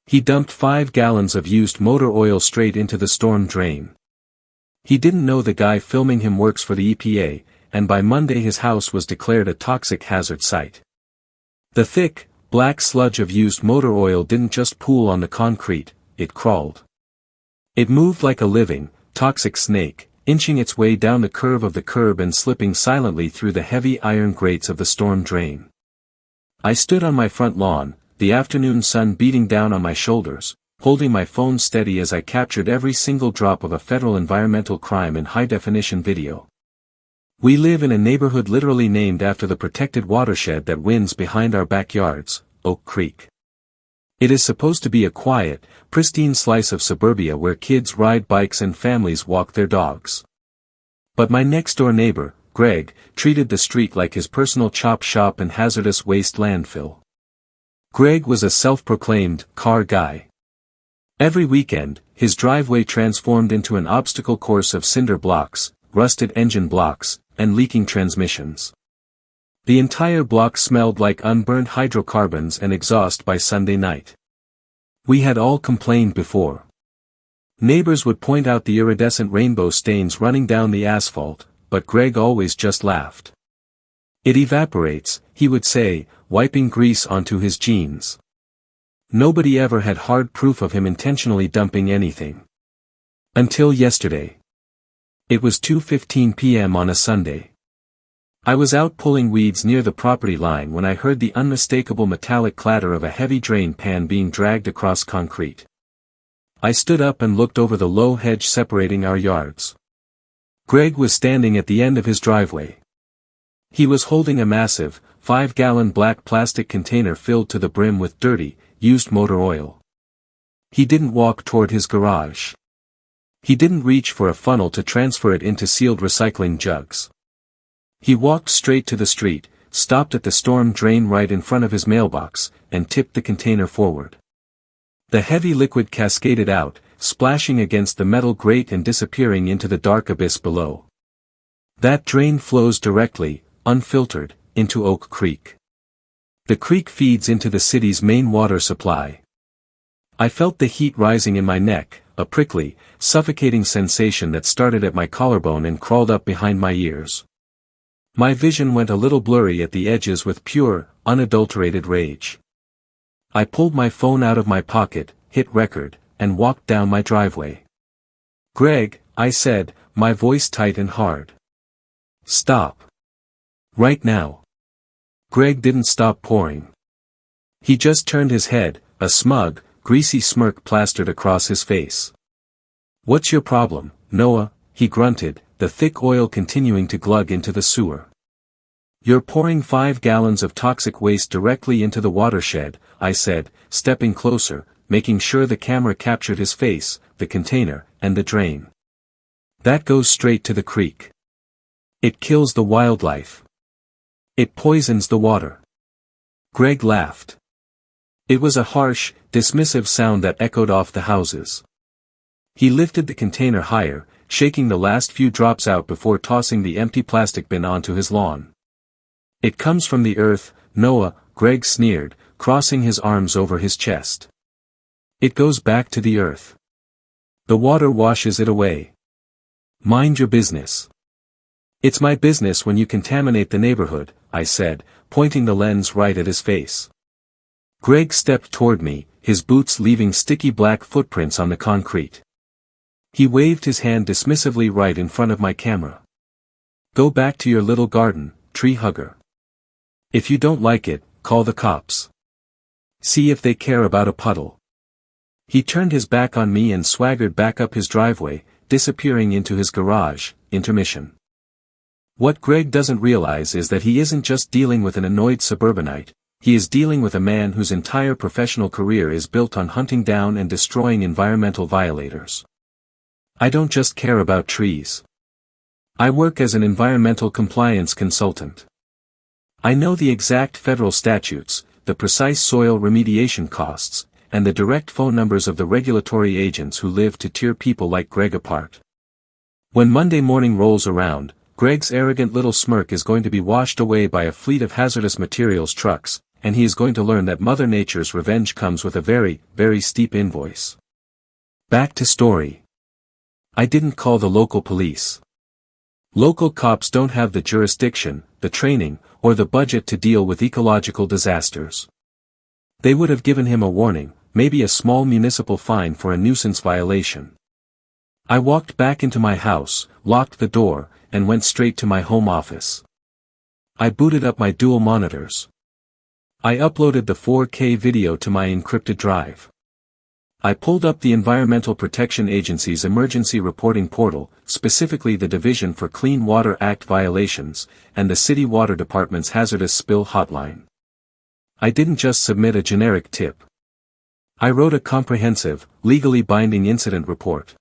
He dumped 5 gallons of used motor oil straight into the storm drain. He didn't know the guy filming him works for the EPA, and by Monday his house was declared a toxic hazard site. The thick, black sludge of used motor oil didn't just pool on the concrete, it crawled. It moved like a living, toxic snake, inching its way down the curve of the curb and slipping silently through the heavy iron grates of the storm drain. I stood on my front lawn, the afternoon sun beating down on my shoulders, holding my phone steady as I captured every single drop of a federal environmental crime in high-definition video. We live in a neighborhood literally named after the protected watershed that winds behind our backyards, Oak Creek. It is supposed to be a quiet, pristine slice of suburbia where kids ride bikes and families walk their dogs. But my next-door neighbor, Greg, treated the street like his personal chop shop and hazardous waste landfill. Greg was a self-proclaimed car guy. Every weekend, his driveway transformed into an obstacle course of cinder blocks, rusted engine blocks, and leaking transmissions. The entire block smelled like unburned hydrocarbons and exhaust by Sunday night. We had all complained before. Neighbors would point out the iridescent rainbow stains running down the asphalt, but Greg always just laughed. "It evaporates," he would say, wiping grease onto his jeans. Nobody ever had hard proof of him intentionally dumping anything. Until yesterday. It was 2:15 p.m. on a Sunday. I was out pulling weeds near the property line when I heard the unmistakable metallic clatter of a heavy drain pan being dragged across concrete. I stood up and looked over the low hedge separating our yards. Greg was standing at the end of his driveway. He was holding a massive, 5-gallon black plastic container filled to the brim with dirty, used motor oil. He didn't walk toward his garage. He didn't reach for a funnel to transfer it into sealed recycling jugs. He walked straight to the street, stopped at the storm drain right in front of his mailbox, and tipped the container forward. The heavy liquid cascaded out, splashing against the metal grate and disappearing into the dark abyss below. That drain flows directly, unfiltered, into Oak Creek. The creek feeds into the city's main water supply. I felt the heat rising in my neck, a prickly, suffocating sensation that started at my collarbone and crawled up behind my ears. My vision went a little blurry at the edges with pure, unadulterated rage. I pulled my phone out of my pocket, hit record, and walked down my driveway. "Greg," I said, my voice tight and hard. "Stop. Right now." Greg didn't stop pouring. He just turned his head, a smug, greasy smirk plastered across his face. "What's your problem, Noah?" he grunted, the thick oil continuing to glug into the sewer. "You're pouring 5 gallons of toxic waste directly into the watershed," I said, stepping closer, making sure the camera captured his face, the container, and the drain. "That goes straight to the creek. It kills the wildlife. It poisons the water." Greg laughed. It was a harsh, dismissive sound that echoed off the houses. He lifted the container higher, shaking the last few drops out before tossing the empty plastic bin onto his lawn. "It comes from the earth, Noah," Greg sneered, crossing his arms over his chest. "It goes back to the earth. The water washes it away. Mind your business." "It's my business when you contaminate the neighborhood," I said, pointing the lens right at his face. Greg stepped toward me, his boots leaving sticky black footprints on the concrete. He waved his hand dismissively right in front of my camera. "Go back to your little garden, tree hugger. If you don't like it, call the cops. See if they care about a puddle." He turned his back on me and swaggered back up his driveway, disappearing into his garage. Intermission. What Greg doesn't realize is that he isn't just dealing with an annoyed suburbanite, he is dealing with a man whose entire professional career is built on hunting down and destroying environmental violators. I don't just care about trees. I work as an environmental compliance consultant. I know the exact federal statutes, the precise soil remediation costs, and the direct phone numbers of the regulatory agents who live to tear people like Greg apart. When Monday morning rolls around, Greg's arrogant little smirk is going to be washed away by a fleet of hazardous materials trucks, and he is going to learn that Mother Nature's revenge comes with a very, very steep invoice. Back to story. I didn't call the local police. Local cops don't have the jurisdiction, the training, or the budget to deal with ecological disasters. They would have given him a warning, maybe a small municipal fine for a nuisance violation. I walked back into my house, locked the door, and went straight to my home office. I booted up my dual monitors. I uploaded the 4K video to my encrypted drive. I pulled up the Environmental Protection Agency's emergency reporting portal, specifically the Division for Clean Water Act violations, and the City Water Department's hazardous spill hotline. I didn't just submit a generic tip. I wrote a comprehensive, legally binding incident report.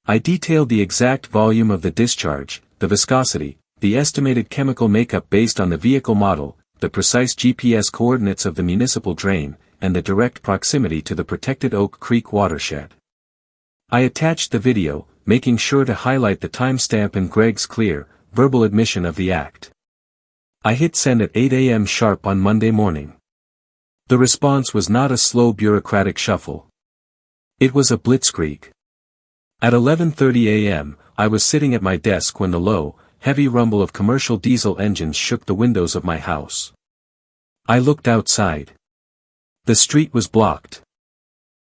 I detailed the exact volume of the discharge, the viscosity, the estimated chemical makeup based on the vehicle model, the precise GPS coordinates of the municipal drain, and the direct proximity to the protected Oak Creek watershed. I attached the video, making sure to highlight the timestamp in Greg's clear, verbal admission of the act. I hit send at 8 a.m. sharp on Monday morning. The response was not a slow bureaucratic shuffle. It was a blitzkrieg. At 11:30 a.m., I was sitting at my desk when the low, heavy rumble of commercial diesel engines shook the windows of my house. I looked outside. The street was blocked.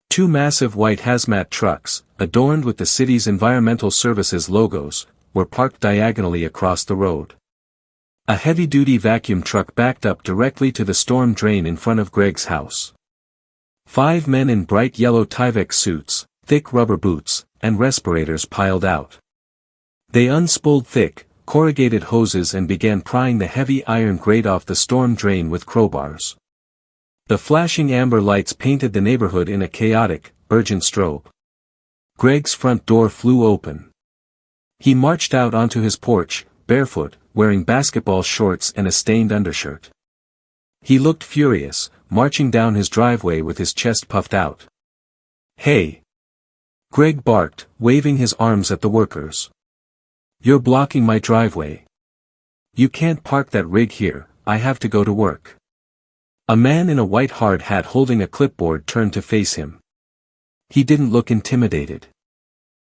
Two massive white hazmat trucks, adorned with the city's environmental services logos, were parked diagonally across the road. A heavy-duty vacuum truck backed up directly to the storm drain in front of Greg's house. 5 men in bright yellow Tyvek suits, thick rubber boots, and respirators piled out. They unspooled thick, corrugated hoses and began prying the heavy iron grate off the storm drain with crowbars. The flashing amber lights painted the neighborhood in a chaotic, urgent strobe. Greg's front door flew open. He marched out onto his porch, barefoot, wearing basketball shorts and a stained undershirt. He looked furious, marching down his driveway with his chest puffed out. "Hey!" Greg barked, waving his arms at the workers. "You're blocking my driveway. You can't park that rig here, I have to go to work." A man in a white hard hat holding a clipboard turned to face him. He didn't look intimidated.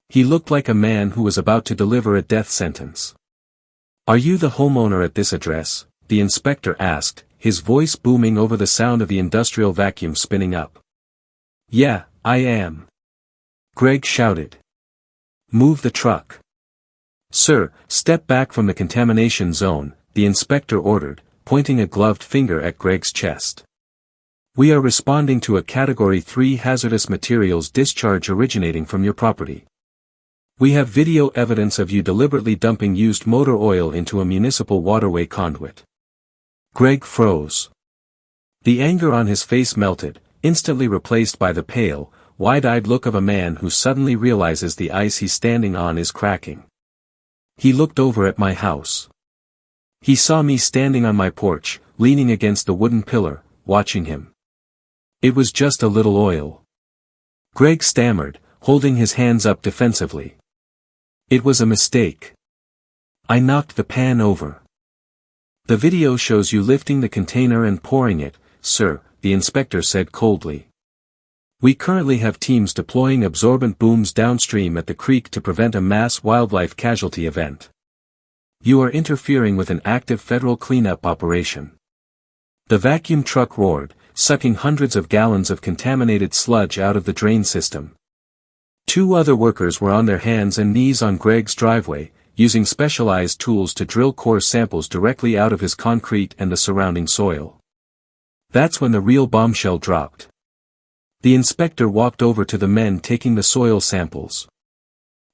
He looked like a man who was about to deliver a death sentence. "Are you the homeowner at this address?" the inspector asked, his voice booming over the sound of the industrial vacuum spinning up. "Yeah, I am." Greg shouted. "Move the truck." "Sir, step back from the contamination zone," the inspector ordered, pointing a gloved finger at Greg's chest. "We are responding to a Category 3 hazardous materials discharge originating from your property. We have video evidence of you deliberately dumping used motor oil into a municipal waterway conduit." Greg froze. The anger on his face melted, instantly replaced by the pale, wide-eyed look of a man who suddenly realizes the ice he's standing on is cracking. He looked over at my house. He saw me standing on my porch, leaning against the wooden pillar, watching him. "It was just a little oil." Greg stammered, holding his hands up defensively. "It was a mistake. I knocked the pan over." "The video shows you lifting the container and pouring it, sir," the inspector said coldly. "We currently have teams deploying absorbent booms downstream at the creek to prevent a mass wildlife casualty event. You are interfering with an active federal cleanup operation." The vacuum truck roared, sucking hundreds of gallons of contaminated sludge out of the drain system. 2 other workers were on their hands and knees on Greg's driveway, using specialized tools to drill core samples directly out of his concrete and the surrounding soil. That's when the real bombshell dropped. The inspector walked over to the men taking the soil samples.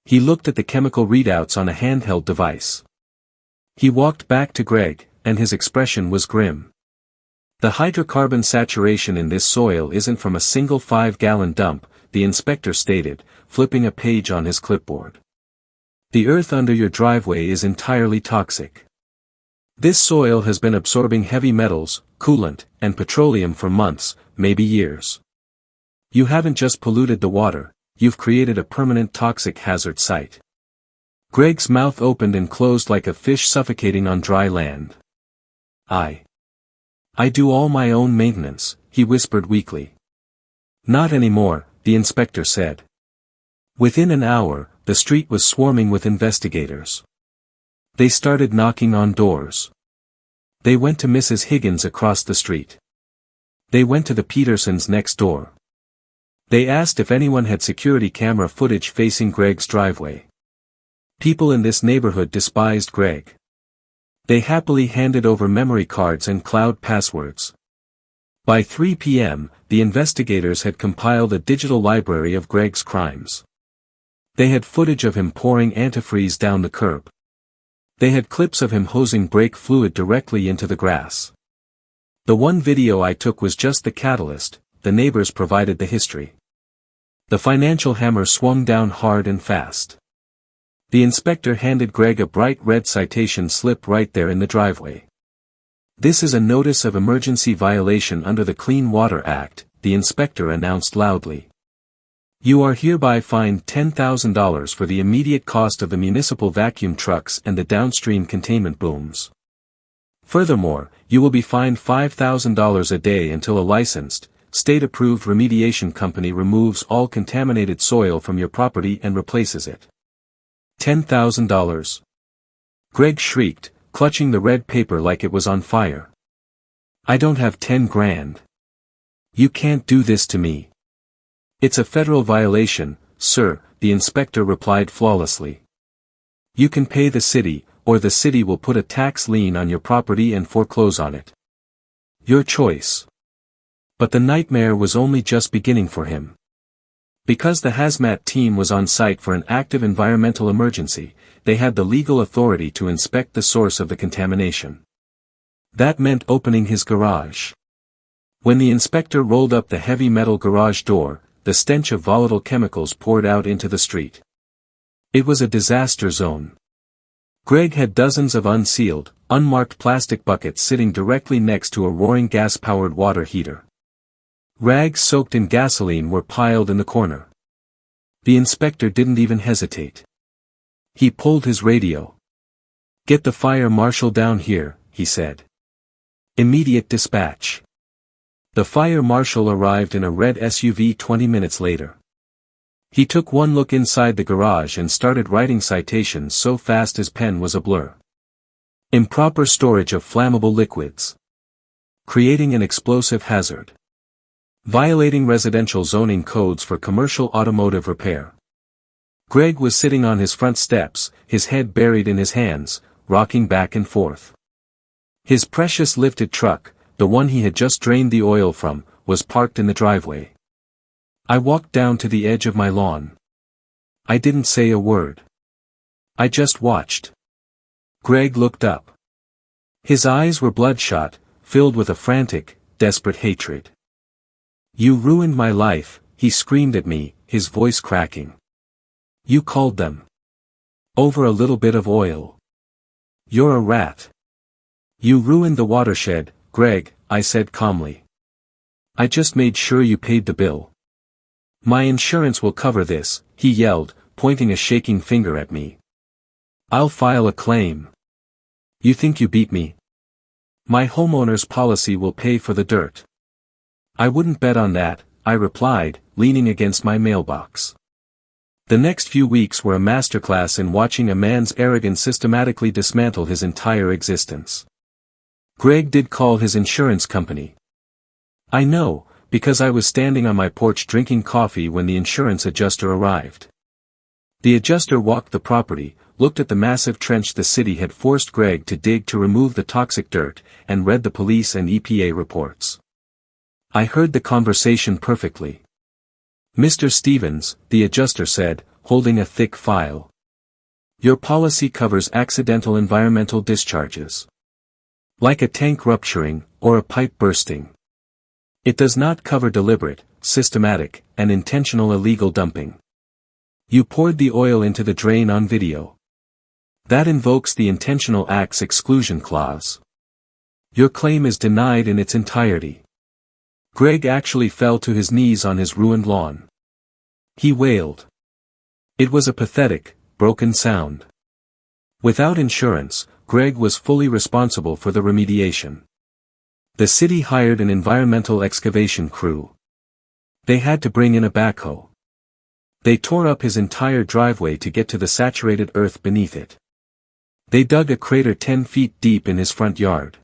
He looked at the chemical readouts on a handheld device. He walked back to Greg, and his expression was grim. "The hydrocarbon saturation in this soil isn't from a single 5-gallon dump," the inspector stated, flipping a page on his clipboard. "The earth under your driveway is entirely toxic. This soil has been absorbing heavy metals, coolant, and petroleum for months, maybe years. You haven't just polluted the water, you've created a permanent toxic hazard site." Greg's mouth opened and closed like a fish suffocating on dry land. I do all my own maintenance, he whispered weakly. Not anymore, the inspector said. Within an hour, the street was swarming with investigators. They started knocking on doors. They went to Mrs. Higgins across the street. They went to the Petersons next door. They asked if anyone had security camera footage facing Greg's driveway. People in this neighborhood despised Greg. They happily handed over memory cards and cloud passwords. By 3 p.m., the investigators had compiled a digital library of Greg's crimes. They had footage of him pouring antifreeze down the curb. They had clips of him hosing brake fluid directly into the grass. The one video I took was just the catalyst, the neighbors provided the history. The financial hammer swung down hard and fast. The inspector handed Greg a bright red citation slip right there in the driveway. This is a notice of emergency violation under the Clean Water Act, the inspector announced loudly. You are hereby fined $10,000 for the immediate cost of the municipal vacuum trucks and the downstream containment booms. Furthermore, you will be fined $5,000 a day until a licensed, state-approved remediation company removes all contaminated soil from your property and replaces it. $10,000. Greg shrieked, clutching the red paper like it was on fire. I don't have 10 grand. You can't do this to me. It's a federal violation, sir, the inspector replied flawlessly. You can pay the city, or the city will put a tax lien on your property and foreclose on it. Your choice. But the nightmare was only just beginning for him. Because the hazmat team was on site for an active environmental emergency, they had the legal authority to inspect the source of the contamination. That meant opening his garage. When the inspector rolled up the heavy metal garage door, the stench of volatile chemicals poured out into the street. It was a disaster zone. Greg had dozens of unsealed, unmarked plastic buckets sitting directly next to a roaring gas-powered water heater. Rags soaked in gasoline were piled in the corner. The inspector didn't even hesitate. He pulled his radio. Get the fire marshal down here, he said. Immediate dispatch. The fire marshal arrived in a red SUV 20 minutes later. He took one look inside the garage and started writing citations so fast his pen was a blur. Improper storage of flammable liquids. Creating an explosive hazard. Violating residential zoning codes for commercial automotive repair. Greg was sitting on his front steps, his head buried in his hands, rocking back and forth. His precious lifted truck, the one he had just drained the oil from, was parked in the driveway. I walked down to the edge of my lawn. I didn't say a word. I just watched. Greg looked up. His eyes were bloodshot, filled with a frantic, desperate hatred. You ruined my life, he screamed at me, his voice cracking. You called them. Over a little bit of oil. You're a rat. You ruined the watershed, Greg, I said calmly. I just made sure you paid the bill. My insurance will cover this, he yelled, pointing a shaking finger at me. I'll file a claim. You think you beat me? My homeowner's policy will pay for the dirt. I wouldn't bet on that, I replied, leaning against my mailbox. The next few weeks were a masterclass in watching a man's arrogance systematically dismantle his entire existence. Greg did call his insurance company. I know, because I was standing on my porch drinking coffee when the insurance adjuster arrived. The adjuster walked the property, looked at the massive trench the city had forced Greg to dig to remove the toxic dirt, and read the police and EPA reports. I heard the conversation perfectly. Mr. Stevens, the adjuster said, holding a thick file. Your policy covers accidental environmental discharges. Like a tank rupturing, or a pipe bursting. It does not cover deliberate, systematic, and intentional illegal dumping. You poured the oil into the drain on video. That invokes the intentional acts exclusion clause. Your claim is denied in its entirety. Greg actually fell to his knees on his ruined lawn. He wailed. It was a pathetic, broken sound. Without insurance, Greg was fully responsible for the remediation. The city hired an environmental excavation crew. They had to bring in a backhoe. They tore up his entire driveway to get to the saturated earth beneath it. They dug a crater 10 feet deep in his front yard.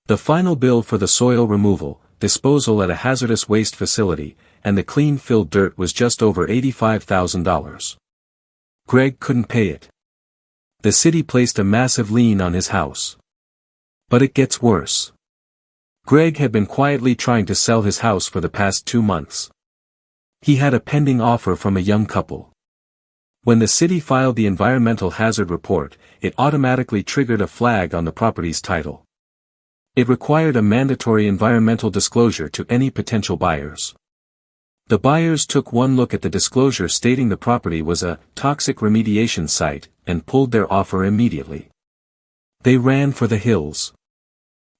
The final bill for the soil removal, disposal at a hazardous waste facility, and the clean filled dirt was just over $85,000. Greg couldn't pay it. The city placed a massive lien on his house. But it gets worse. Greg had been quietly trying to sell his house for the past 2 months. He had a pending offer from a young couple. When the city filed the environmental hazard report, it automatically triggered a flag on the property's title. It required a mandatory environmental disclosure to any potential buyers. The buyers took one look at the disclosure stating the property was a toxic remediation site and pulled their offer immediately. They ran for the hills.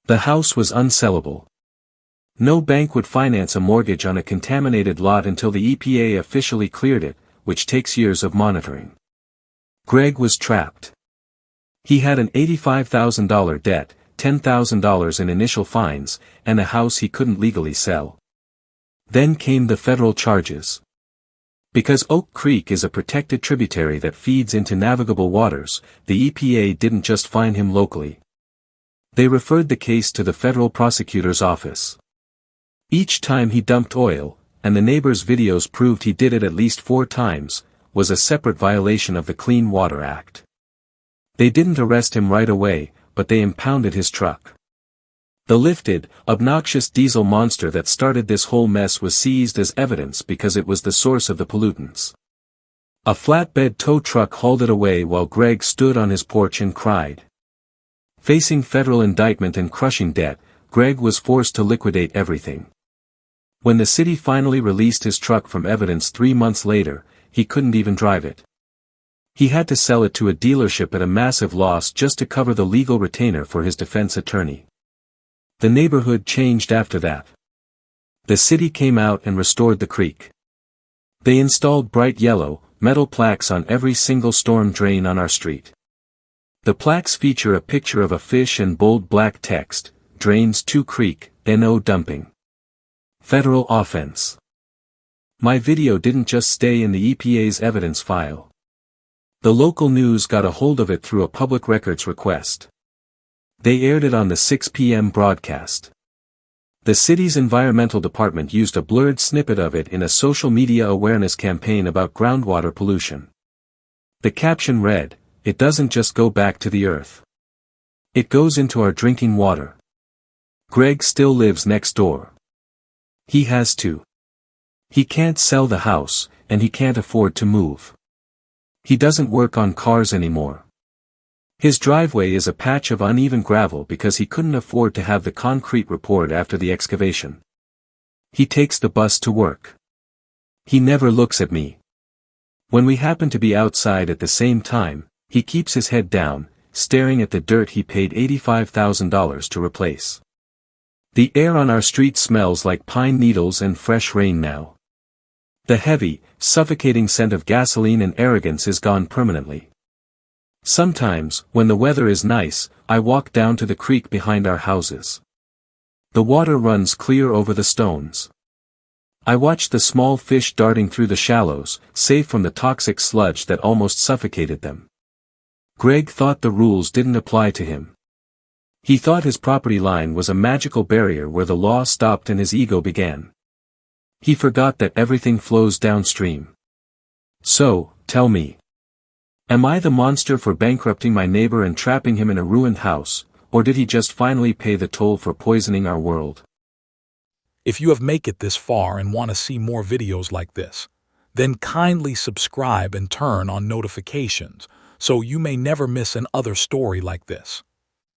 The house was unsellable. No bank would finance a mortgage on a contaminated lot until the EPA officially cleared it, which takes years of monitoring. Greg was trapped. He had an $85,000 debt, $10,000 in initial fines, and a house he couldn't legally sell. Then came the federal charges. Because Oak Creek is a protected tributary that feeds into navigable waters, the EPA didn't just fine him locally. They referred the case to the federal prosecutor's office. Each time he dumped oil, and the neighbors' videos proved he did it at least 4 times, was a separate violation of the Clean Water Act. They didn't arrest him right away, but they impounded his truck. The lifted, obnoxious diesel monster that started this whole mess was seized as evidence because it was the source of the pollutants. A flatbed tow truck hauled it away while Greg stood on his porch and cried. Facing federal indictment and crushing debt, Greg was forced to liquidate everything. When the city finally released his truck from evidence 3 months later, he couldn't even drive it. He had to sell it to a dealership at a massive loss just to cover the legal retainer for his defense attorney. The neighborhood changed after that. The city came out and restored the creek. They installed bright yellow, metal plaques on every single storm drain on our street. The plaques feature a picture of a fish and bold black text, "Drains to Creek, NO dumping. Federal offense." My video didn't just stay in the EPA's evidence file. The local news got a hold of it through a public records request. They aired it on the 6 p.m. broadcast. The city's environmental department used a blurred snippet of it in a social media awareness campaign about groundwater pollution. The caption read, "It doesn't just go back to the earth. It goes into our drinking water." Greg still lives next door. He has to. He can't sell the house, and he can't afford to move. He doesn't work on cars anymore. His driveway is a patch of uneven gravel because he couldn't afford to have the concrete report after the excavation. He takes the bus to work. He never looks at me. When we happen to be outside at the same time, he keeps his head down, staring at the dirt he paid $85,000 to replace. The air on our street smells like pine needles and fresh rain now. The heavy, suffocating scent of gasoline and arrogance is gone permanently. Sometimes, when the weather is nice, I walk down to the creek behind our houses. The water runs clear over the stones. I watch the small fish darting through the shallows, safe from the toxic sludge that almost suffocated them. Greg thought the rules didn't apply to him. He thought his property line was a magical barrier where the law stopped and his ego began. He forgot that everything flows downstream. So, tell me. Am I the monster for bankrupting my neighbor and trapping him in a ruined house, or did he just finally pay the toll for poisoning our world? If you have made it this far and want to see more videos like this, then kindly subscribe and turn on notifications so you may never miss another story like this.